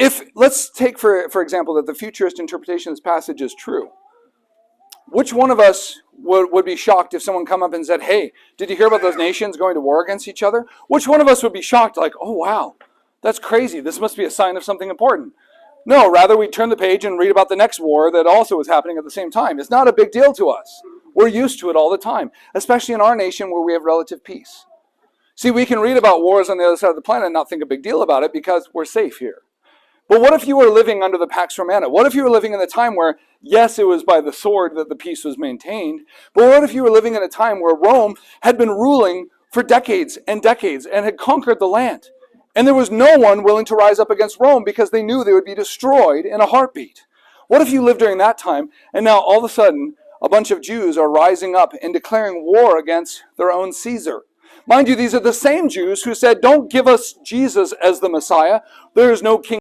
if let's take for example that the futurist interpretation of this passage is true, which one of us would be shocked if someone come up and said, hey, did you hear about those nations going to war against each other? Which one of us would be shocked, like, oh wow, that's crazy, this must be a sign of something important? No, rather we turn the page and read about the next war that also is happening at the same time. It's not a big deal to us. We're used to it all the time, especially in our nation where we have relative peace. See, we can read about wars on the other side of the planet and not think a big deal about it because we're safe here. But what if you were living under the Pax Romana? What if you were living in a time where, yes, it was by the sword that the peace was maintained, but what if you were living in a time where Rome had been ruling for decades and decades and had conquered the land? And there was no one willing to rise up against Rome because they knew they would be destroyed in a heartbeat. What if you lived during that time and now all of a sudden a bunch of Jews are rising up and declaring war against their own Caesar? Mind you, these are the same Jews who said, don't give us Jesus as the Messiah. There is no king